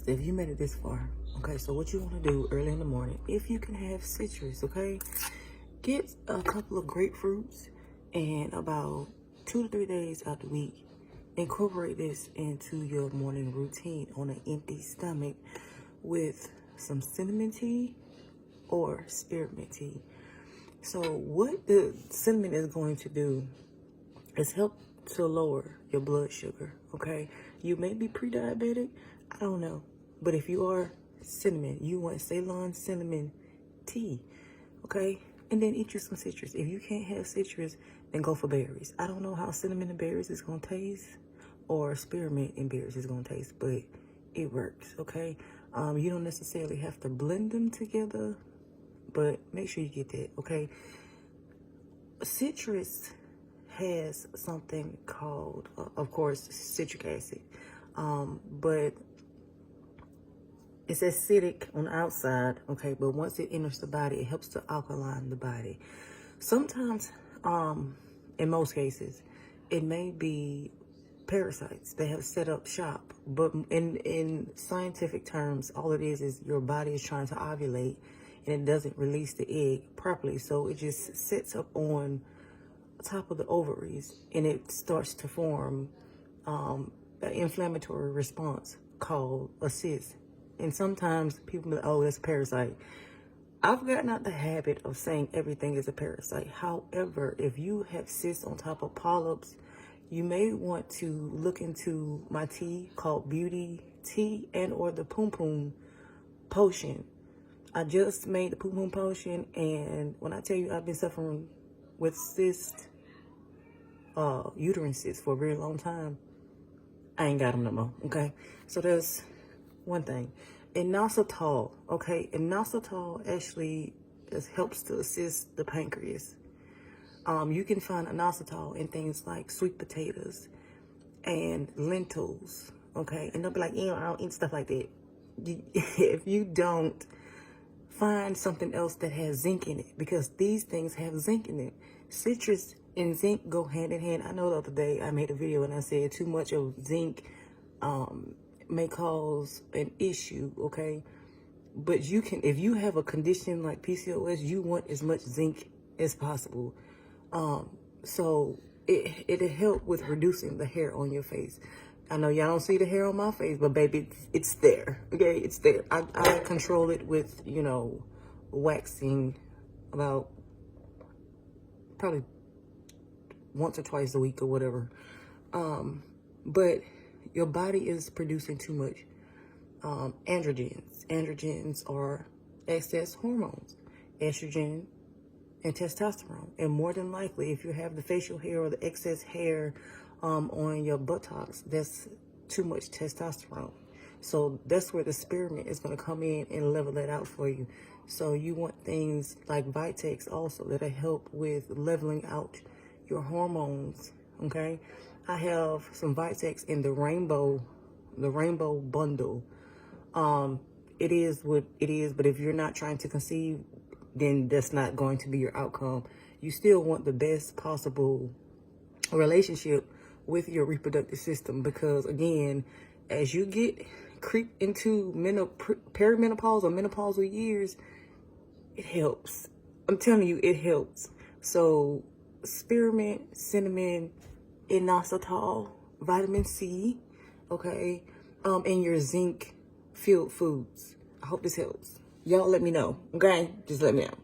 If you made it this far, okay, so what you want to do early in the morning, if you can have citrus, okay, get a couple of grapefruits and about 2 to 3 days out the week, incorporate this into your morning routine on an empty stomach with some cinnamon tea or spearmint tea. So what the cinnamon is going to do is help to lower your blood sugar, okay? You may be pre-diabetic, I don't know. But if you are, cinnamon, you want Ceylon cinnamon tea, okay? And then eat you some citrus. If you can't have citrus, then go for berries. I don't know how cinnamon and berries is gonna taste or spearmint and berries is gonna taste, but it works, okay? You don't necessarily have to blend them together, but make sure you get that, okay? Citrus has something called, of course, citric acid, but it's acidic on the outside, okay? But once it enters the body, it helps to alkaline the body. Sometimes, in most cases, it may be parasites that have set up shop. But in scientific terms, all it is your body is trying to ovulate and it doesn't release the egg properly. So it just sits up on top of the ovaries and it starts to form an inflammatory response called a cyst. And sometimes people be like, oh, that's a parasite. I've gotten out the habit of saying everything is a parasite. However, if you have cysts on top of polyps, you may want to look into my tea called Beauty Tea and or the Poom Poom Potion. I just made the Poom Poom Potion, and when I tell you I've been suffering with cysts, uterine cysts for a very long time, I ain't got them no more, okay? So that's one thing. Inositol, okay? Inositol actually helps to assist the pancreas. You can find inositol in things like sweet potatoes and lentils, okay? And they'll be like, I don't eat stuff like that. If you don't, find something else that has zinc in it, because these things have zinc in it. Citrus and zinc go hand in hand. I know the other day I made a video and I said too much of zinc may cause an issue, okay? But you can, if you have a condition like PCOS, you want as much zinc as possible. So it'll help with reducing the hair on your face. I know y'all don't see the hair on my face, but baby, it's there, okay? It's there. I control it with, waxing about probably once or twice a week or whatever. But your body is producing too much androgens. Androgens are excess hormones, estrogen and testosterone. And more than likely, if you have the facial hair or the excess hair on your buttocks, that's too much testosterone. So that's where the spearmint is going to come in and level that out for you. So you want things like Vitex also that'll help with leveling out your hormones, okay? I have some Vitex in the rainbow bundle. It is what it is, but if you're not trying to conceive, then that's not going to be your outcome. You still want the best possible relationship with your reproductive system, because again, as you creep into perimenopause or menopausal years, it helps. I'm telling you, it helps. So spearmint, cinnamon, inositol, vitamin C, okay, and your zinc filled foods. I hope this helps. Y'all let me know, okay? Just let me know.